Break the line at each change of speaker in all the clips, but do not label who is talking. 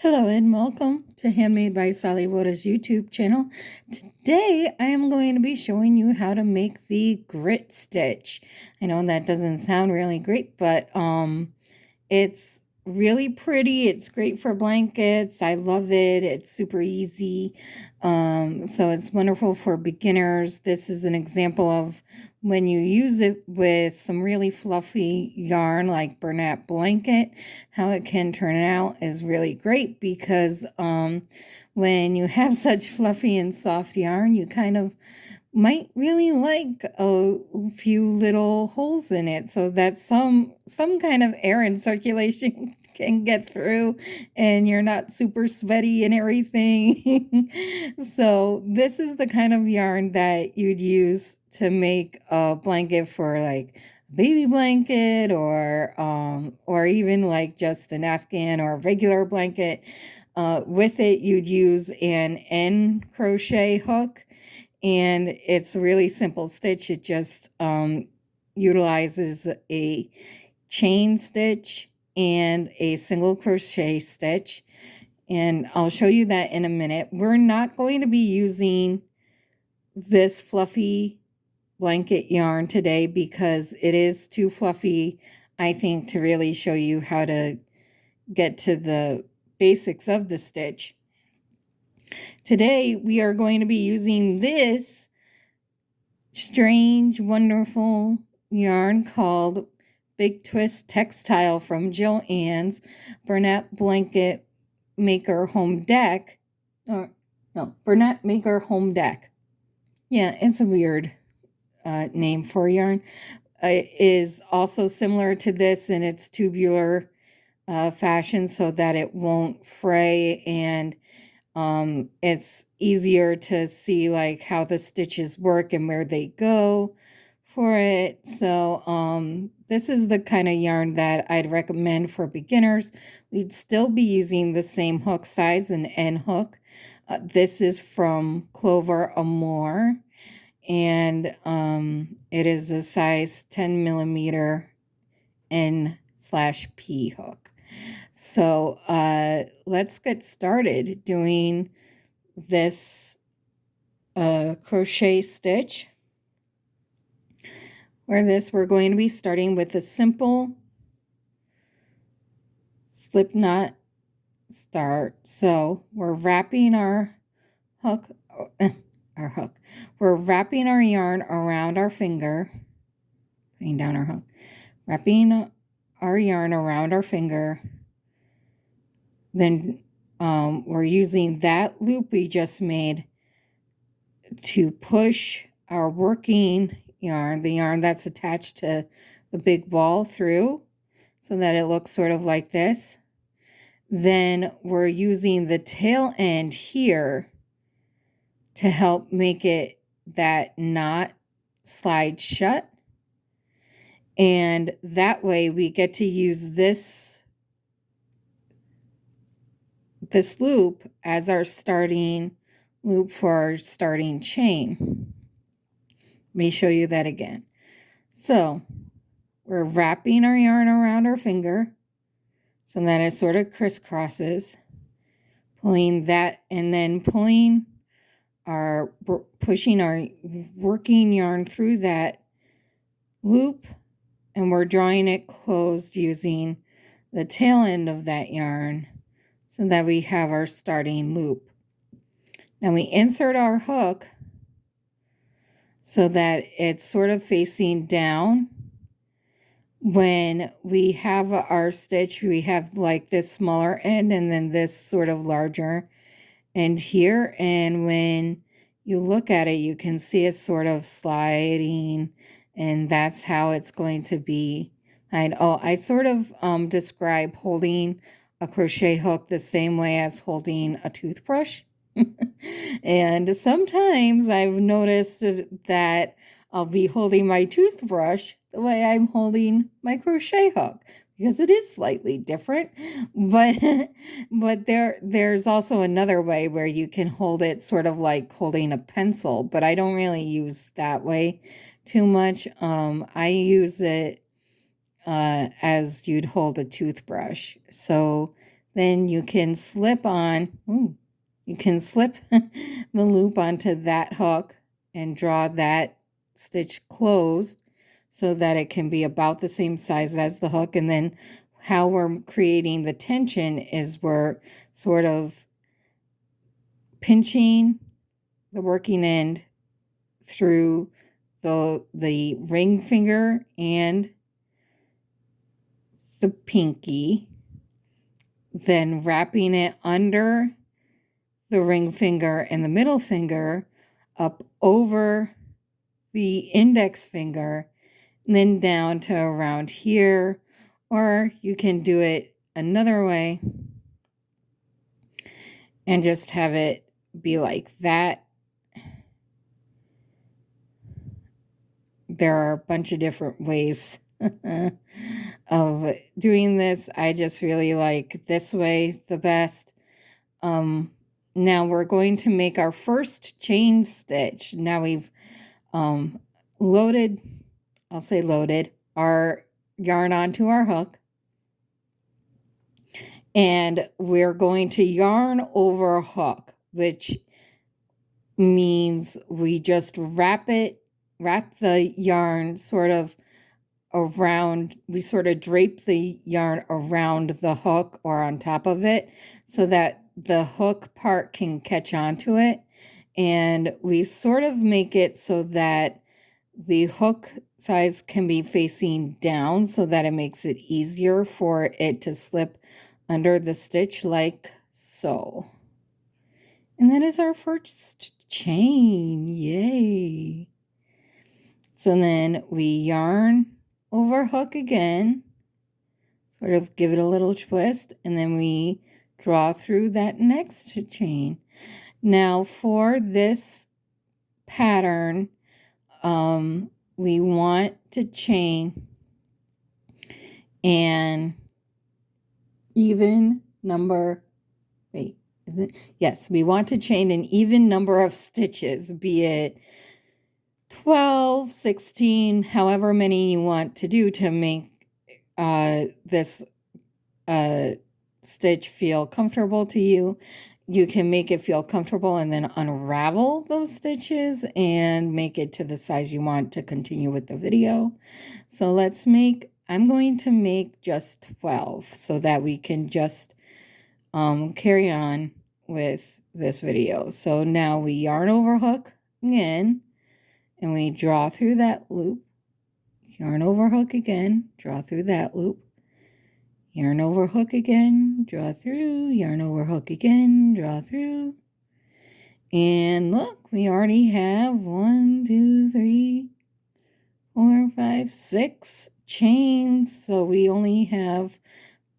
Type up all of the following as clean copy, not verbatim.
Hello and welcome to Handmade by Sally Woda's YouTube channel. Today I am going to be showing you how to make the grit stitch. I know that doesn't sound really great, but it's really pretty. It's great for blankets. I love it. It's super easy. So it's wonderful for beginners. This is an example of when you use it with some really fluffy yarn like Bernat blanket, how it can turn out is really great because when you have such fluffy and soft yarn, you kind of might really like a few little holes in it so that some kind of air and circulation can get through and you're not super sweaty and everything. So this is the kind of yarn that you'd use to make a blanket for like a baby blanket or even like just an Afghan or a regular blanket. With it you'd use an end crochet hook, and it's a really simple stitch. It just utilizes a chain stitch and a single crochet stitch, and I'll show you that in a minute. We're not going to be using this fluffy blanket yarn today because it is too fluffy, I think, to really show you how to get to the basics of the stitch. Today we are going to be using this strange, wonderful yarn called Big Twist Textile from Joann's Bernat Blanket Maker Home Deck. Or no, Bernat Maker Home Deck. Yeah, it's a weird name for yarn. It is also similar to this in its tubular fashion so that it won't fray, and it's easier to see like how the stitches work and where they go for it. So this is the kind of yarn that I'd recommend for beginners. We'd still be using the same hook size, an end hook. This is from Clover Amour, and it is a size 10 millimeter N/P hook. So let's get started doing this crochet stitch. We're going to be starting with a simple slip knot start. So we're wrapping our hook, we're wrapping our yarn around our finger, putting down our hook, wrapping our yarn around our finger. Then we're using that loop we just made to push our working yarn, the yarn that's attached to the big ball, through so that it looks sort of like this. Then we're using the tail end here to help make it that knot slide shut. And that way we get to use this loop as our starting loop for our starting chain. Let me show you that again. So we're wrapping our yarn around our finger so that it sort of crisscrosses, pulling that, and then pushing our working yarn through that loop, and we're drawing it closed using the tail end of that yarn so that we have our starting loop. Now we insert our hook so that it's sort of facing down. When we have our stitch, we have like this smaller end and then this sort of larger end here. And when you look at it, you can see it's sort of sliding, and that's how it's going to be. I sort of describe holding a crochet hook the same way as holding a toothbrush. And sometimes I've noticed that I'll be holding my toothbrush the way I'm holding my crochet hook, because it is slightly different. But there's also another way where you can hold it sort of like holding a pencil, but I don't really use that way too much. I use it as you'd hold a toothbrush. So then you can slip on, you can slip the loop onto that hook and draw that stitch closed so that it can be about the same size as the hook. And then how we're creating the tension is we're sort of pinching the working end through the ring finger and the pinky, then wrapping it under the ring finger and the middle finger up over the index finger, and then down to around here. Or you can do it another way and just have it be like that. There are a bunch of different ways of doing this. I just really like this way the best. Now we're going to make our first chain stitch. Now we've loaded, I'll say loaded, our yarn onto our hook. And we're going to yarn over hook, which means we just wrap the yarn sort of around, we sort of drape the yarn around the hook or on top of it so that the hook part can catch onto it. And we sort of make it so that the hook size can be facing down so that it makes it easier for it to slip under the stitch like so. And that is our first chain. Yay! So then we yarn over hook again, sort of give it a little twist, and then we draw through that next chain. Now for this pattern, we want to chain an even number, yes, we want to chain an even number of stitches, be it 12, 16, however many you want to do to make this stitch feel comfortable to you. You can make it feel comfortable and then unravel those stitches and make it to the size you want to continue with the video. So let's make, I'm going to make just 12 so that we can just carry on with this video. So now we yarn over hook again and we draw through that loop, yarn over hook again, draw through that loop, yarn over hook again, draw through, yarn over hook again, draw through. And look, we already have 1, 2, 3, 4, 5, 6 chains. So we only have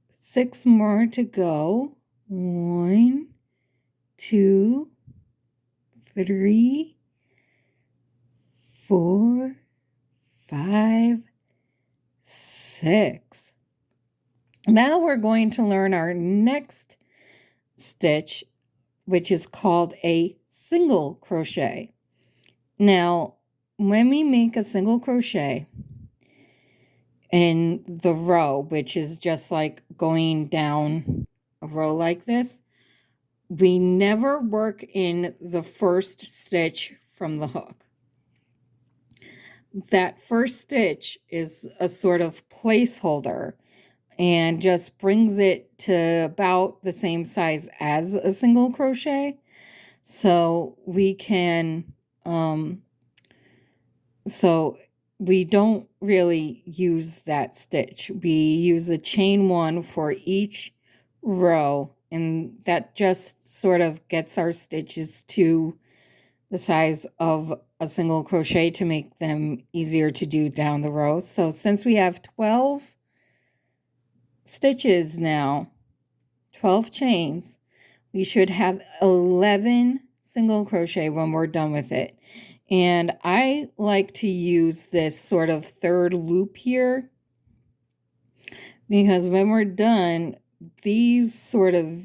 6 more to go. 1, 2, 3, 4, 5, 6. Now we're going to learn our next stitch, which is called a single crochet. Now, when we make a single crochet in the row, which is just like going down a row like this, we never work in the first stitch from the hook. That first stitch is a sort of placeholder and just brings it to about the same size as a single crochet. So we can, so we don't really use that stitch. We use the chain one for each row, and that just sort of gets our stitches to the size of a single crochet to make them easier to do down the row. So since we have 12 stitches now, 12 chains, we should have 11 single crochet when we're done with it. And I like to use this sort of third loop here because when we're done, these sort of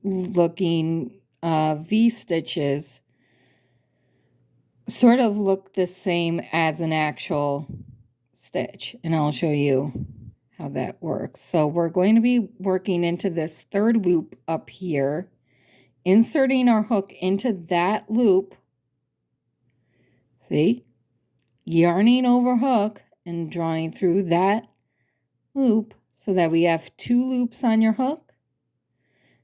looking V stitches sort of look the same as an actual stitch, and I'll show you how that works. So we're going to be working into this third loop up here, inserting our hook into that loop. See? Yarning over hook and drawing through that loop so that we have 2 loops on your hook.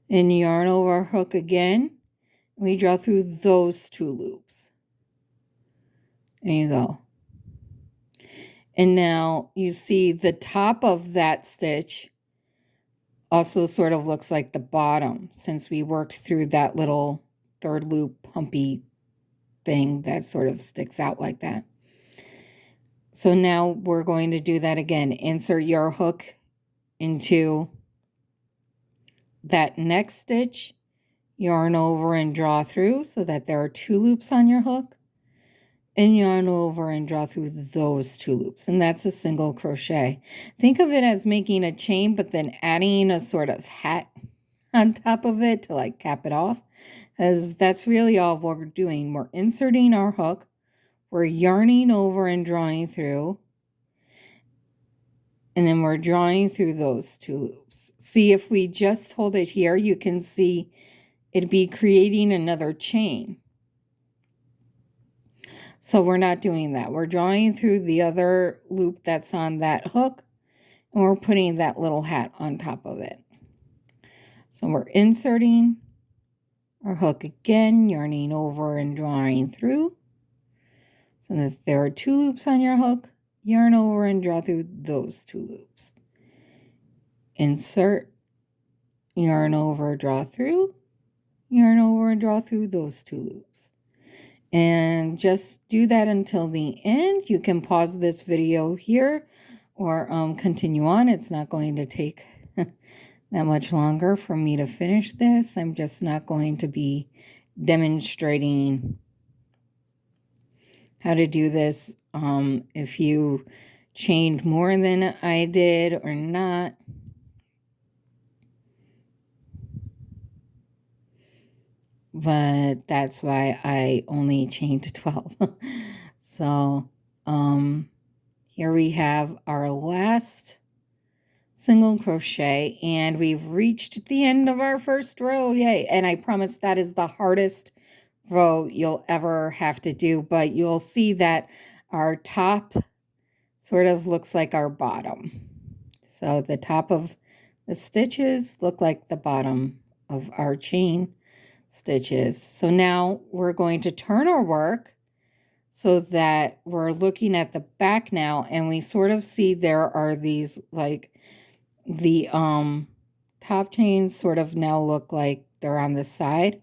And yarn over hook again. We draw through those 2 loops. There you go. And now you see the top of that stitch also sort of looks like the bottom, since we worked through that little third loop humpy thing that sort of sticks out like that. So now we're going to do that again. Insert your hook into that next stitch, yarn over and draw through so that there are 2 loops on your hook, and yarn over and draw through those 2 loops, and that's a single crochet. Think of it as making a chain, but then adding a sort of hat on top of it to like cap it off, because that's really all we're doing. We're inserting our hook, we're yarning over and drawing through, and then we're drawing through those 2 loops. See, if we just hold it here, you can see it'd be creating another chain. So we're not doing that. We're drawing through the other loop that's on that hook, and we're putting that little hat on top of it. So we're inserting our hook again, yarning over and drawing through. So that there are 2 loops on your hook, yarn over and draw through those 2 loops. Insert, yarn over, draw through, yarn over and draw through those 2 loops. And just do that until the end. You can pause this video here or continue on. It's not going to take that much longer for me to finish this. I'm just not going to be demonstrating how to do this if you chained more than I did or not. But that's why I only chained 12. So here we have our last single crochet, and we've reached the end of our first row. Yay. And I promise that is the hardest row you'll ever have to do, but you'll see that our top sort of looks like our bottom. So the top of the stitches look like the bottom of our chain stitches. So now we're going to turn our work so that we're looking at the back now, and we sort of see there are these like the top chains sort of now look like they're on the side.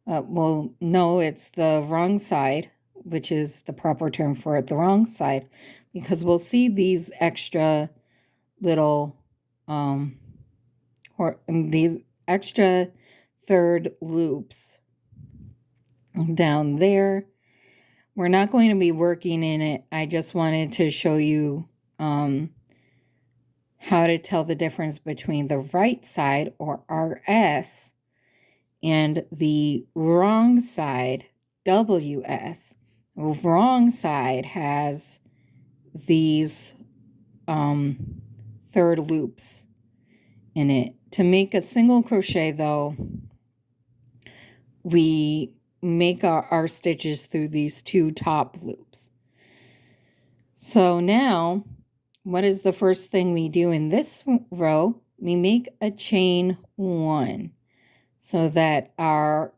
Well, no, it's the wrong side, which is the proper term for it, the wrong side, because we'll see these extra little or these extra third loops down there. We're not going to be working in it. I just wanted to show you how to tell the difference between the right side, or RS, and the wrong side, WS. The wrong side has these third loops in it. To make a single crochet though, we make our stitches through these 2 top loops. So now, what is the first thing we do in this row? We make a chain 1 so that our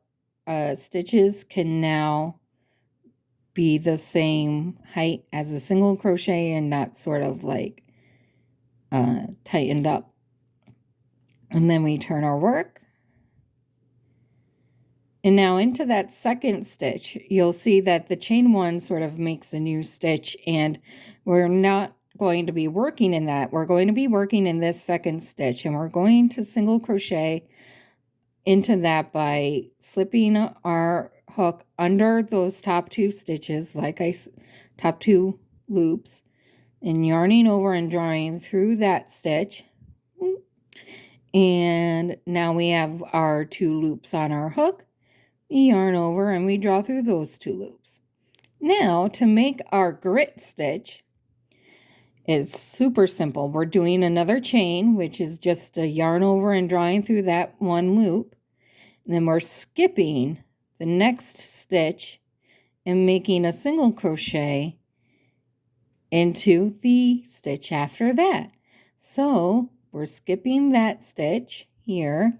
stitches can now be the same height as a single crochet and not sort of like tightened up. And then we turn our work. And now into that second stitch, you'll see that the chain 1 sort of makes a new stitch, and we're not going to be working in that. We're going to be working in this second stitch, and we're going to single crochet into that by slipping our hook under those top 2 stitches, top 2 loops, and yarning over and drawing through that stitch. And now we have our 2 loops on our hook. We yarn over and we draw through those 2 loops. Now, to make our grit stitch, It's super simple. We're doing another chain, which is just a yarn over and drawing through that one loop. And then we're skipping the next stitch and making a single crochet into the stitch after that. So we're skipping that stitch here,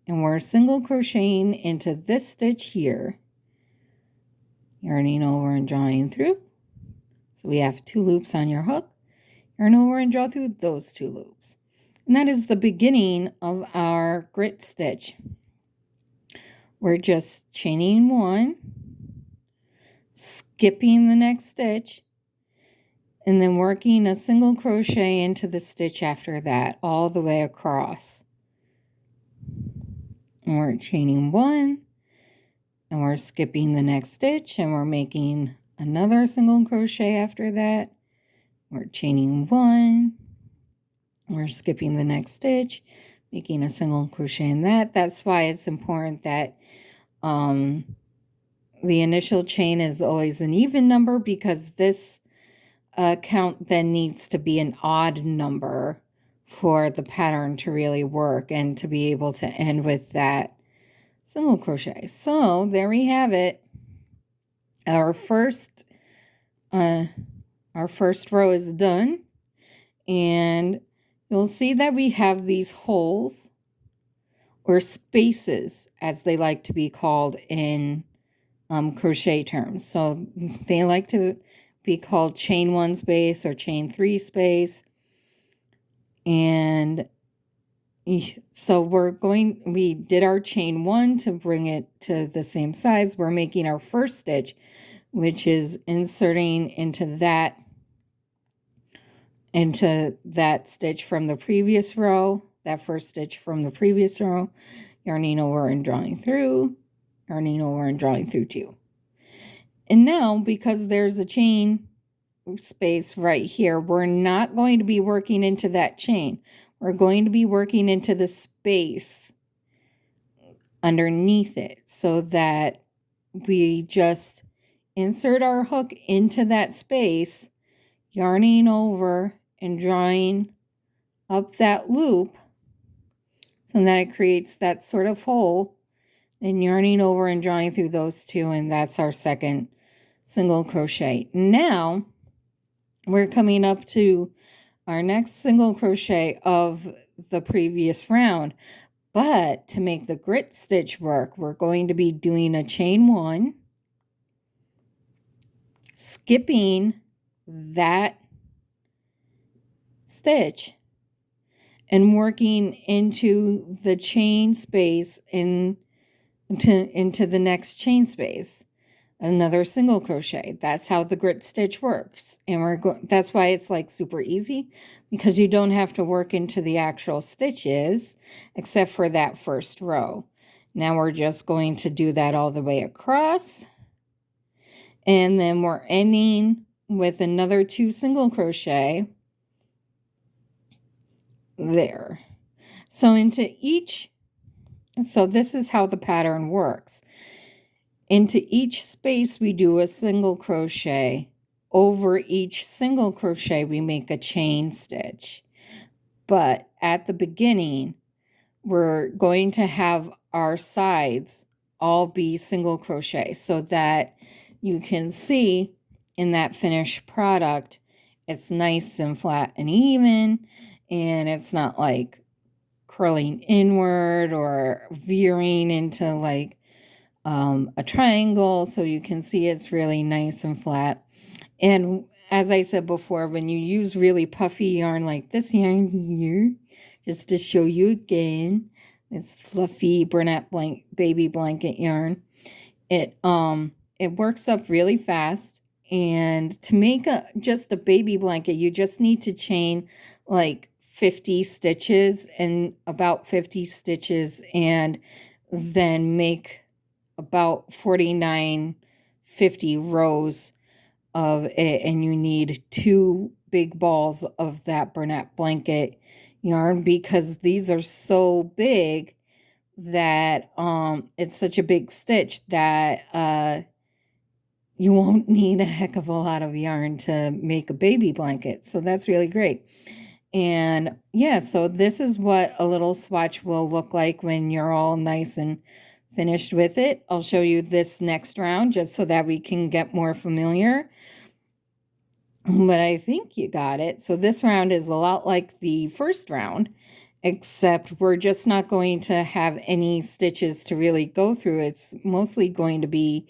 and we're single crocheting into this stitch here, yarning over and drawing through. So we have 2 loops on your hook, yarn over and draw through those 2 loops. And that is the beginning of our grit stitch. We're just chaining 1, skipping the next stitch, and then working a single crochet into the stitch after that all the way across. And we're chaining 1, and we're skipping the next stitch, and we're making another single crochet after that. We're chaining 1, we're skipping the next stitch, making a single crochet in that. That's why it's important that the initial chain is always an even number, because this count then needs to be an odd number for the pattern to really work and to be able to end with that single crochet. So there we have it. Our first row is done, and you'll see that we have these holes, or spaces as they like to be called in crochet terms. So they like to be called chain 1 space or chain 3 space. And so we did our chain 1 to bring it to the same size. We're making our first stitch, which is inserting into that stitch from the previous row, that first stitch from the previous row, yarning over and drawing through, yarning over and drawing through 2. And now, because there's a chain space right here, we're not going to be working into that chain. We're going to be working into the space underneath it, so that we just insert our hook into that space, yarning over and drawing up that loop so that it creates that sort of hole, and yarning over and drawing through those 2, and that's our second single crochet. Now we're coming up to our next single crochet of the previous round, but to make the grit stitch work, we're going to be doing a chain 1, skipping that stitch, and working into the chain space into the next chain space, another single crochet. That's how the grit stitch works. And that's why it's like super easy, because you don't have to work into the actual stitches except for that first row. Now we're just going to do that all the way across, and then we're ending with another 2 single crochet there. So this is how the pattern works. Into each space we do a single crochet. Over each single crochet we make a chain stitch. But at the beginning, we're going to have our sides all be single crochet, so that you can see in that finished product, it's nice and flat and even, and it's not like curling inward or veering into like a triangle. So you can see it's really nice and flat. And as I said before, when you use really puffy yarn like this yarn here, just to show you again, this fluffy Bernat baby blanket yarn, it works up really fast. And to make just a baby blanket, you just need to chain like 50 stitches, and about 50 stitches, and then make about 49, 50 rows of it, and you need 2 big balls of that Bernat blanket yarn, because these are so big that it's such a big stitch that you won't need a heck of a lot of yarn to make a baby blanket. So that's really great. And yeah, so this is what a little swatch will look like when you're all nice and finished with it. I'll show you this next round just so that we can get more familiar. But I think you got it. So this round is a lot like the first round, except we're just not going to have any stitches to really go through. It's mostly going to be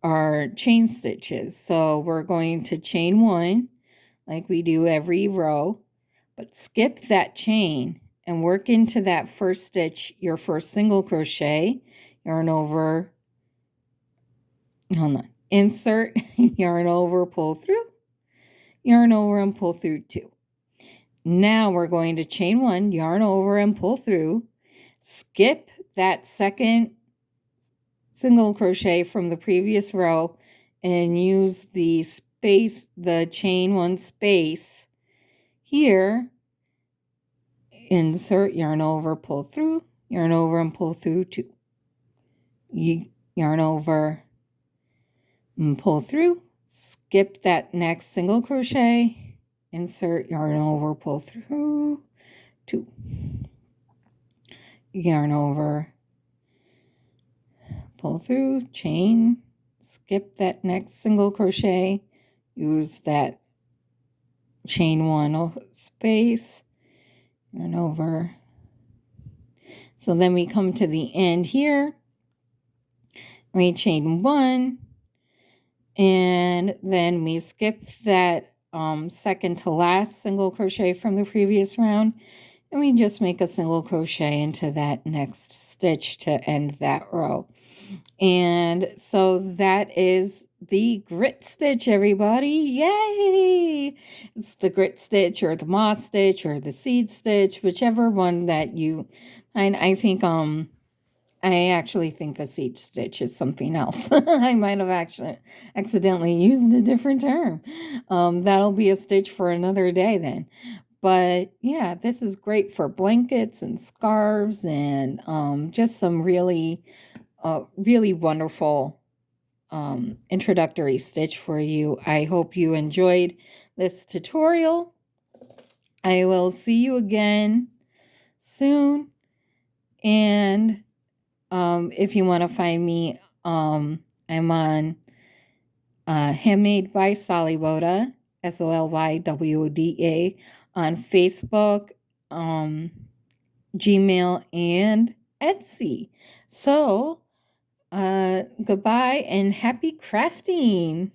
our chain stitches. So we're going to chain one like we do every row, but skip that chain and work into that first stitch, your first single crochet, yarn over, hold on, insert, yarn over, pull through, yarn over and pull through two. Now we're going to chain one, yarn over and pull through, skip that second single crochet from the previous row and use the space, the chain one space here, insert, yarn over, pull through, yarn over and pull through two. Yarn over and pull through, skip that next single crochet, insert, yarn over, pull through two. Yarn over, pull through, chain, skip that next single crochet, use that chain one space, yarn over. So then we come to the end here, we chain one, and then we skip that second to last single crochet from the previous round, and we just make a single crochet into that next stitch to end that row. And so that is the grit stitch, everybody. Yay! It's the grit stitch or the moss stitch or the seed stitch, whichever one that you, and I think I actually think the seed stitch is something else. I might have actually accidentally used a different term. That'll be a stitch for another day then. But yeah, this is great for blankets and scarves and just some really, really wonderful introductory stitch for you. I hope you enjoyed this tutorial. I will see you again soon. And if you want to find me, I'm on Handmade by Sollywoda, SOLYWODA, on Facebook, Gmail, and Etsy. So, goodbye and happy crafting.